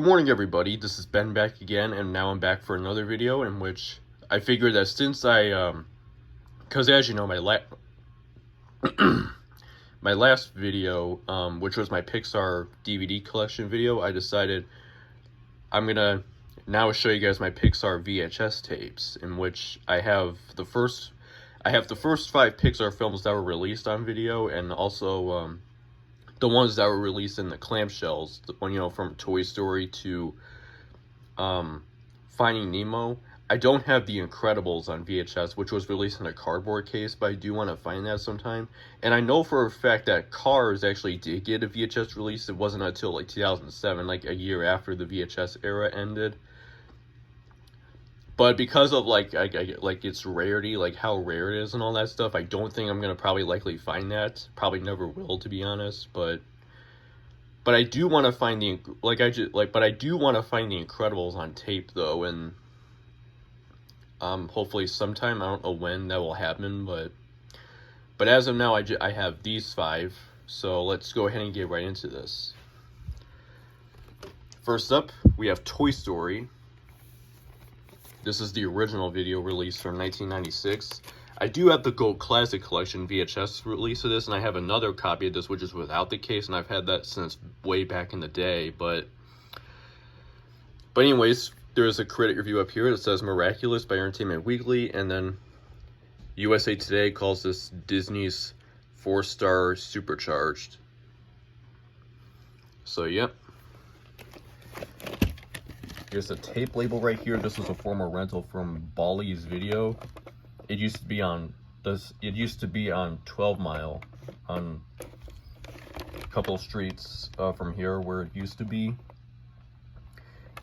Good morning, everybody. This is Ben back again, and now I'm back for another video in which I figured that since because as you know, my last video, which was my Pixar DVD collection video, I decided I'm gonna now show you guys my Pixar VHS tapes, in which I have the first 5 Pixar films that were released on video, and also the ones that were released in the clamshells, from Toy Story to Finding Nemo. I don't have The Incredibles on VHS, which was released in a cardboard case, but I do want to find that sometime. And I know for a fact that Cars actually did get a VHS release. It wasn't until like 2007, like a year after the VHS era ended. But because of like its rarity, like how rare it is and all that stuff, I don't think I'm gonna likely find that. Probably never will, to be honest. But I do want to find the Incredibles on tape though, and hopefully sometime. I don't know when that will happen, but as of now, I have these 5. So let's go ahead and get right into this. First up, we have Toy Story. This is the original video release from 1996. I do have the Gold Classic Collection VHS release of this, and I have another copy of this which is without the case, and I've had that since way back in the day. But anyways, there is a critic review up here that says Miraculous by Entertainment Weekly, and then USA Today calls this Disney's 4-star supercharged. So yep. Here's a tape label right here. This was a former rental from Bally's Video. It used to be on 12 Mile, on a couple streets from here where it used to be.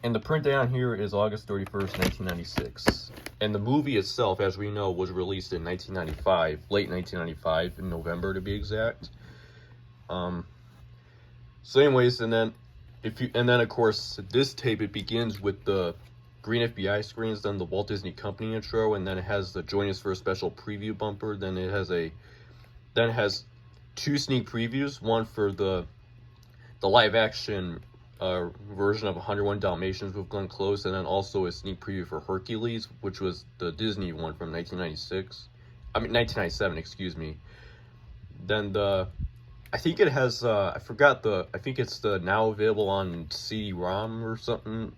And the print date on here is August 31st, 1996. And the movie itself, as we know, was released in 1995, late 1995, in November to be exact. So anyways, and then of course this tape, it begins with the green FBI screens, then the Walt Disney Company intro, and then it has the Join Us for a Special preview bumper. Then it has 2 sneak previews, one for the live action version of 101 Dalmatians with Glenn Close, and then also a sneak preview for Hercules, which was the Disney one from 1997, excuse me. Then I think it has, I think it's the now available on CD-ROM or something,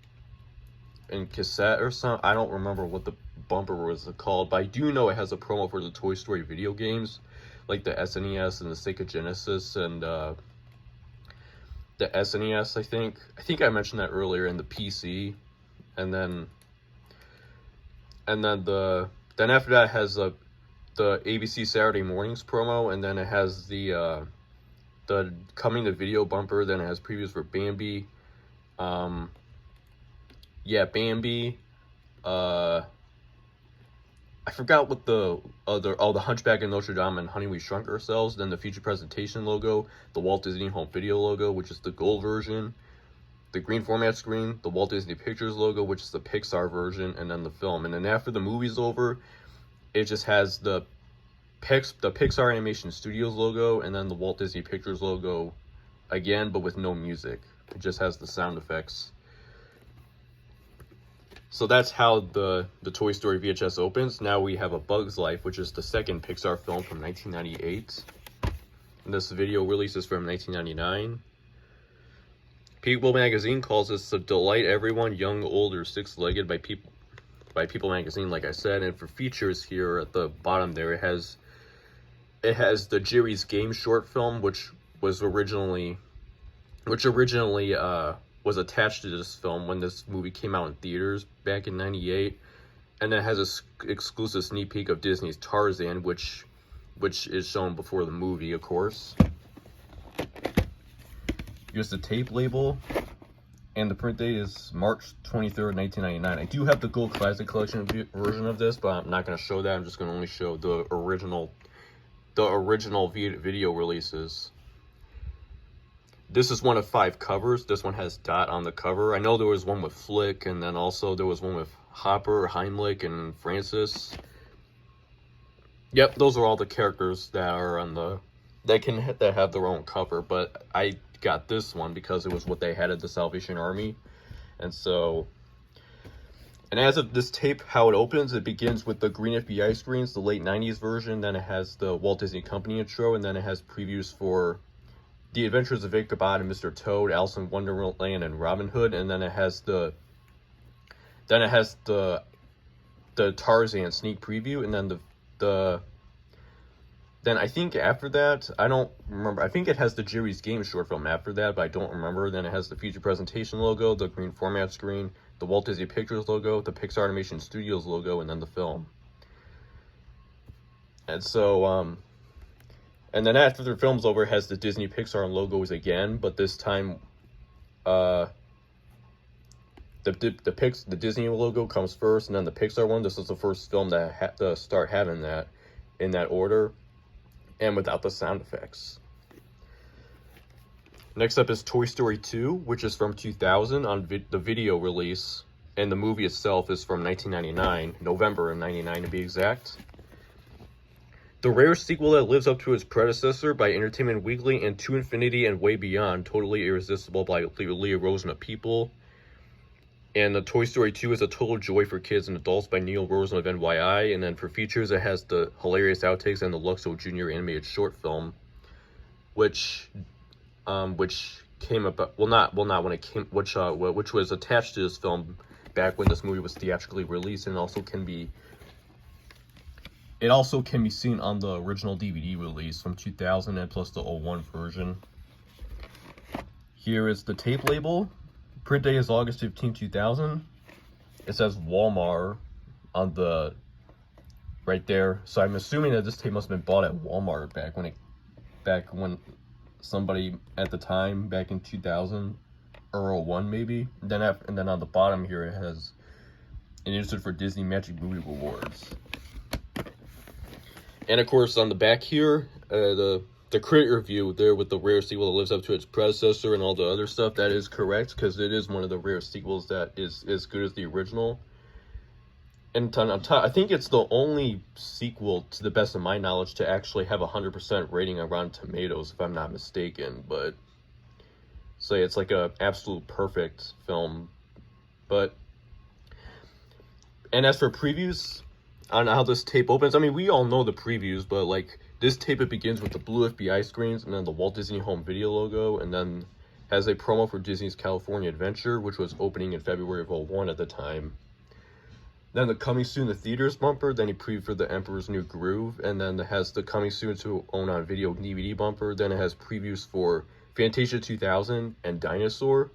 and cassette or something. I don't remember what the bumper was called, but I do know it has a promo for the Toy Story video games, like the SNES and the Sega Genesis, and the SNES, I think I mentioned that earlier, in the PC, and then after that it has the ABC Saturday Mornings promo, and then it has the coming to video bumper. Then it has previews for Bambi, Bambi, I forgot what the Hunchback of Notre Dame and Honey We Shrunk Ourselves, then the feature presentation logo, the Walt Disney Home Video logo, which is the gold version, the green format screen, the Walt Disney Pictures logo, which is the Pixar version, and then the film. And then after the movie's over, it just has the Pixar Animation Studios logo, and then the Walt Disney Pictures logo again, but with no music. It just has the sound effects. So that's how the Toy Story VHS opens. Now we have A Bug's Life, which is the second Pixar film from 1998. And this video releases from 1999. People Magazine calls this to delight everyone, young, old, or six-legged, by People Magazine, like I said. And for features here at the bottom there, it has the Jerry's Game short film, which originally was attached to this film when this movie came out in theaters back in '98, and then it has an exclusive sneak peek of Disney's Tarzan, which is shown before the movie, of course. Here's the tape label, and the print date is March 23rd, 1999. I do have the Gold Classic Collection version of this, but I'm not going to show that. I'm just going to only show the original video releases. This is one of 5 covers. This one has Dot on the cover. I know there was one with Flick, and then also there was one with Hopper, Heimlich, and Francis. Yep, those are all the characters that are on that have their own cover, but I got this one because it was what they had at the Salvation Army. And so, and as of this tape, how it opens, it begins with the green FBI screens, the late 90s version. Then it has the Walt Disney Company intro, and then it has previews for The Adventures of Ichabod and Mr. Toad, Alice in Wonderland, and Robin Hood. And then it has the Tarzan sneak preview, and then then I think after that, I don't remember. I think it has the Jerry's Game short film after that, but I don't remember. Then it has the feature presentation logo, the green format screen, the Walt Disney Pictures logo, the Pixar Animation Studios logo, and then the film. And so, and then after the film's over, it has the Disney Pixar logos again, but this time, the Disney logo comes first, and then the Pixar one. This is the first film that to start having that in that order, and without the sound effects. Next up is Toy Story 2, which is from 2000 on the video release, and the movie itself is from 1999, November of 99 to be exact. The rare sequel that lives up to its predecessor by Entertainment Weekly and To Infinity and Way Beyond, Totally Irresistible by Leah Rose and the People. And the Toy Story 2 is a total joy for kids and adults by Neil Rosen of NYI. And then for features, it has the hilarious outtakes and the Luxo Jr. animated short film, which came about, not when it came, which was attached to this film back when this movie was theatrically released, and also can be seen on the original DVD release from 2000 and plus the 01 version. Here is the tape label. Print date is August 15, 2000. It says Walmart on the right there. So I'm assuming that this tape must have been bought at Walmart back when somebody at the time, back in 2000 or 01 maybe. And then on the bottom here it has an insert for Disney Magic Movie Rewards. And of course on the back here, the critic review there with the rare sequel that lives up to its predecessor and all the other stuff, that is correct, because it is one of the rare sequels that is as good as the original. And on top, I think it's the only sequel, to the best of my knowledge, to actually have a 100% rating on Rotten Tomatoes, if I'm not mistaken. But say it's like a absolute perfect film. But, and as for previews on how this tape opens, I mean, we all know the previews, but like this tape, it begins with the blue FBI screens and then the Walt Disney Home Video logo, and then has a promo for Disney's California Adventure, which was opening in February of 01 at the time. Then the Coming Soon to Theaters bumper, then a preview for The Emperor's New Groove, and then it has the Coming Soon to Own on Video DVD bumper, then it has previews for Fantasia 2000 and Dinosaur,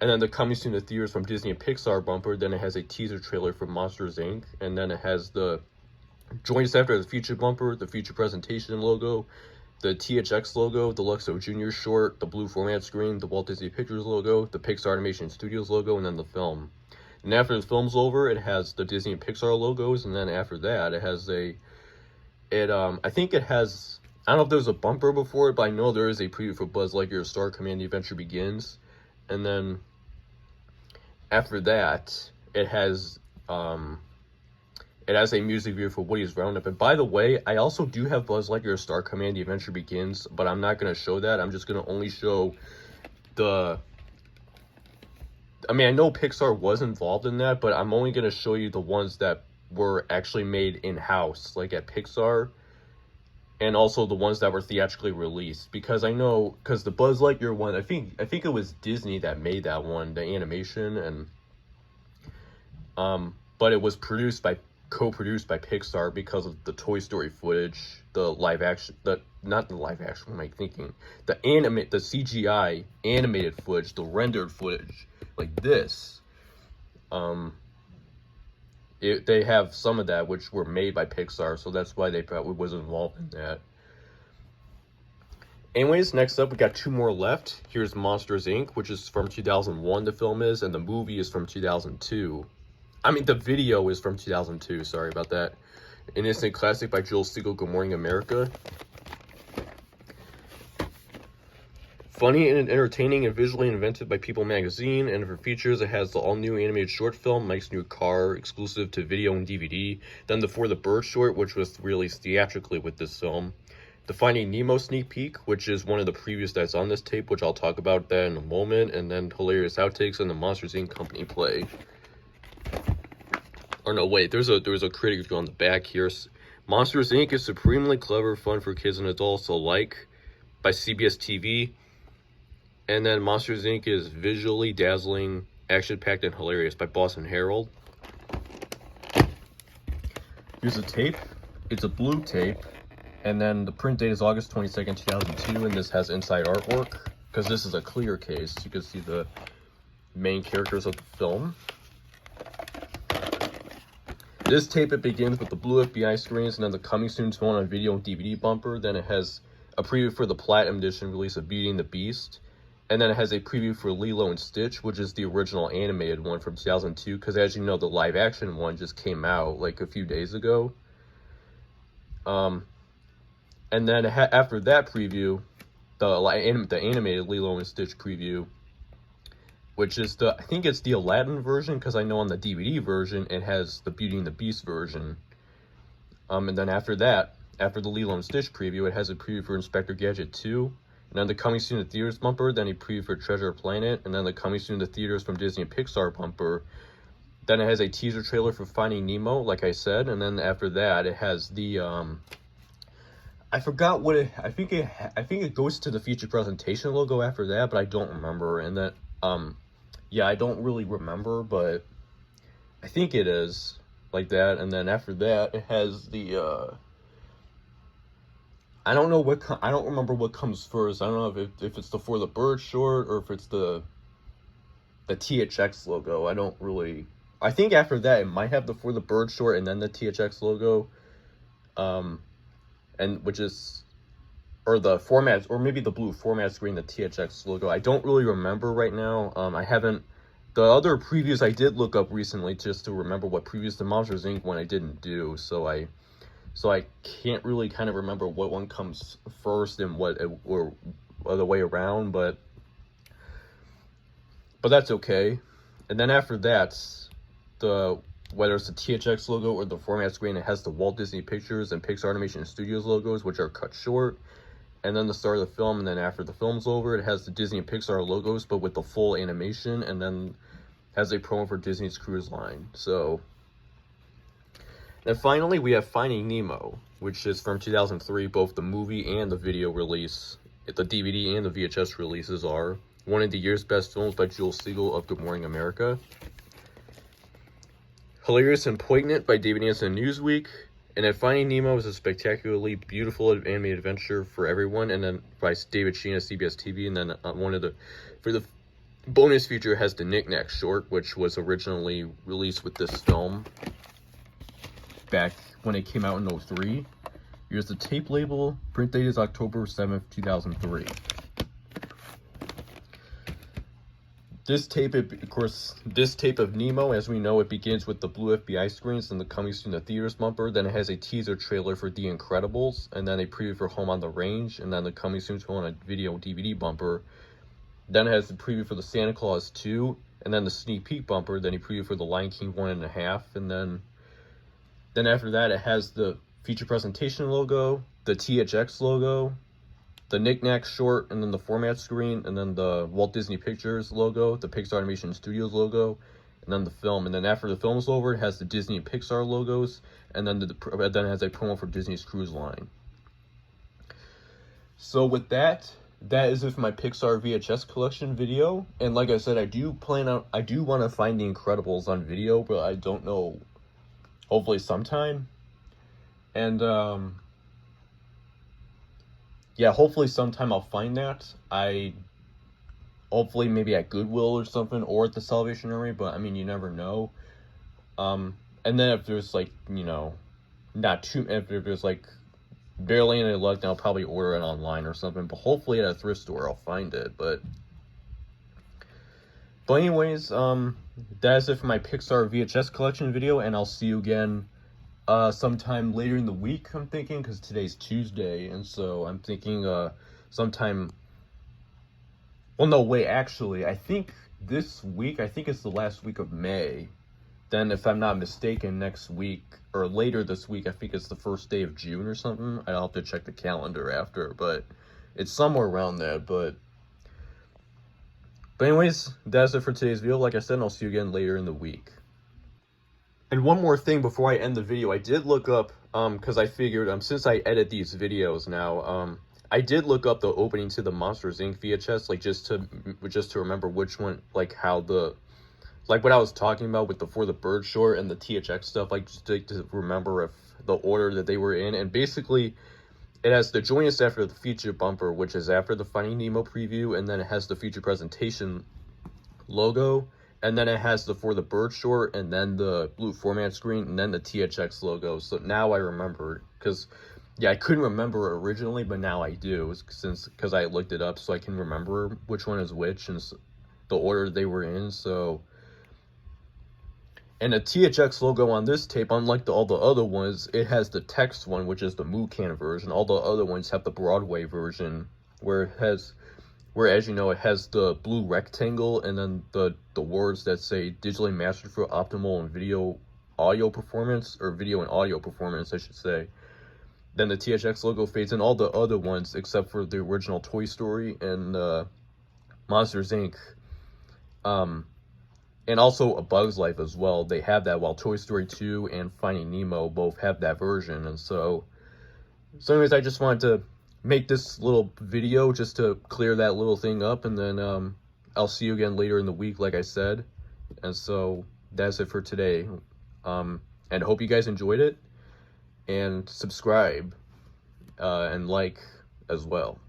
and then the Coming Soon to Theaters from Disney and Pixar bumper, then it has a teaser trailer for Monsters Inc., and then it has the Join Us After the Future bumper, the feature presentation logo, the THX logo, the Luxo Jr. short, the blue format screen, the Walt Disney Pictures logo, the Pixar Animation Studios logo, and then the film. And after the film's over, it has the Disney and Pixar logos, and then after that, it has I think it has, I don't know if there's a bumper before it, but I know there is a preview for Buzz Lightyear Star Command: The Adventure Begins. And then after that, it has a music video for Woody's Roundup. And by the way, I also do have Buzz Lightyear Star Command: The Adventure Begins, but I'm not going to show that. I'm just going to only show I mean, I know Pixar was involved in that, but I'm only going to show you the ones that were actually made in-house, like at Pixar, and also the ones that were theatrically released. Because I know, because the Buzz Lightyear one, I think it was Disney that made that one, the animation, and but it was co-produced by Pixar because of the Toy Story footage, the live action, not the live action, what am I thinking? The CGI animated footage, the rendered footage, like this. They have some of that which were made by Pixar, so that's why they probably was involved in that. Anyways, next up we got two more left. Here's Monsters Inc., which is from 2001, the film is, and the movie is from 2002. I mean, the video is from 2002, sorry about that. An instant classic by Joel Siegel, Good Morning America. Funny and entertaining and visually invented by People magazine, and for features it has the all-new animated short film, Mike's New Car, exclusive to video and DVD, then the For the Bird short, which was released theatrically with this film, the Finding Nemo sneak peek, which is one of the previews that's on this tape, which I'll talk about that in a moment, and then hilarious outtakes and the Monsters Inc. company play. Or no, wait, there's a critic review on the back here. Monsters Inc. is supremely clever, fun for kids and adults alike by CBS TV. And then Monsters Inc. is visually dazzling, action-packed, and hilarious by Boston Herald. Here's a tape. It's a blue tape. And then the print date is August 22nd, 2002. And this has inside artwork. Because this is a clear case. You can see the main characters of the film. This tape, it begins with the blue FBI screens and then the coming soon to on video and DVD bumper. Then it has a preview for the Platinum Edition release of Beauty and the Beast. And then it has a preview for Lilo and Stitch, which is the original animated one from 2002. Because as you know, the live action one just came out like a few days ago. And then after that preview, the animated Lilo and Stitch preview, which is I think it's the Aladdin version, because I know on the DVD version, it has the Beauty and the Beast version. And then after that, after the Lilo and Stitch preview, it has a preview for Inspector Gadget 2, and then the coming soon to theaters bumper, then a preview for Treasure Planet, and then the coming soon to theaters from Disney and Pixar bumper. Then it has a teaser trailer for Finding Nemo, like I said, and then after that, it has the, I forgot what I think it goes to the feature presentation logo after that, but I don't remember, and then, yeah, I don't really remember, but I think it is like that. And then after that, it has the, I don't remember what comes first. I don't know if it's the For the Bird short or if it's the THX logo. I think after that, it might have the For the Bird short and then the THX logo. And which is, or the format, or maybe the blue format screen, the THX logo. I don't really remember right now. The other previews I did look up recently just to remember what previews the Monsters Inc. one I didn't do. So I can't really kind of remember what one comes first and or the way around, but that's okay. And then after that, whether it's the THX logo or the format screen, it has the Walt Disney Pictures and Pixar Animation Studios logos, which are cut short. And then the start of the film, and then after the film's over, it has the Disney and Pixar logos, but with the full animation, and then has a promo for Disney's Cruise Line. So, and finally, we have Finding Nemo, which is from 2003. Both the movie and the video release, the DVD and the VHS releases are one of the year's best films by Jules Siegel of Good Morning America. Hilarious and Poignant by David Anson and Newsweek. And then Finding Nemo is a spectacularly beautiful animated adventure for everyone. And then by David Sheen of CBS TV. And then for the bonus feature has the Knick-Knack short, which was originally released with this film back when it came out in 2003. Here's the tape label. Print date is October 7th, 2003. This tape of Nemo, as we know, it begins with the blue FBI screens and the coming soon to theaters bumper. Then it has a teaser trailer for The Incredibles, and then a preview for Home on the Range, and then the coming soon to on a video DVD bumper. Then it has the preview for the Santa Claus 2, and then the sneak peek bumper. Then a preview for the Lion King 1.5, and then after that it has the feature presentation logo, the THX logo, the Knick-Knack short, and then the format screen, and then the Walt Disney Pictures logo, the Pixar Animation Studios logo, and then the film. And then after the film's over, it has the Disney and Pixar logos, and then it has a promo for Disney's Cruise Line. So with that is it for my Pixar VHS collection video. And like I said, I do want to find The Incredibles on video, but I don't know, hopefully sometime. And yeah, hopefully sometime I'll find that. Hopefully maybe at Goodwill or something, or at the Salvation Army, but I mean, you never know. And then if there's like, if there's like barely any luck, then I'll probably order it online or something, but hopefully at a thrift store I'll find it. But anyways, that's it for my Pixar VHS collection video, and I'll see you again sometime later in the week, I'm thinking, because today's Tuesday, and so I'm thinking sometime, well, no, wait, actually, I think this week, it's the last week of May. Then, if I'm not mistaken, next week, or later this week. I think it's the first day of June or something. I'll have to check the calendar after, but it's somewhere around that. But anyways, that's it for today's video. Like I said, I'll see you again later in the week. And one more thing before I end the video, I did look up, because I figured, since I edit these videos now, I did look up the opening to the Monsters Inc. VHS, like, just to remember which one, like, how the, like, what I was talking about with the For the Bird short and the THX stuff, like, just to remember if the order that they were in. And basically, it has the Join Us After the Feature bumper, which is after the Finding Nemo preview, and then it has the feature presentation logo, and then it has the For the Bird short, and then the blue format screen, and then the THX logo. So now I remember, because, yeah, I couldn't remember originally, but now I do, because I looked it up, so I can remember which one is which, and the order they were in, so... And the THX logo on this tape, unlike all the other ones, it has the text one, which is the Mucan version. All the other ones have the Broadway version, where, as you know, it has the blue rectangle and then the words that say digitally mastered for optimal and video and audio performance, I should say. Then the THX logo fades in. All the other ones, except for the original Toy Story and Monsters Inc., and also A Bug's Life as well, they have that, while Toy Story 2 and Finding Nemo both have that version. And so anyways, I just wanted to make this little video just to clear that little thing up, and then I'll see you again later in the week, like I said. And so that's it for today, and I hope you guys enjoyed it, and subscribe and like as well.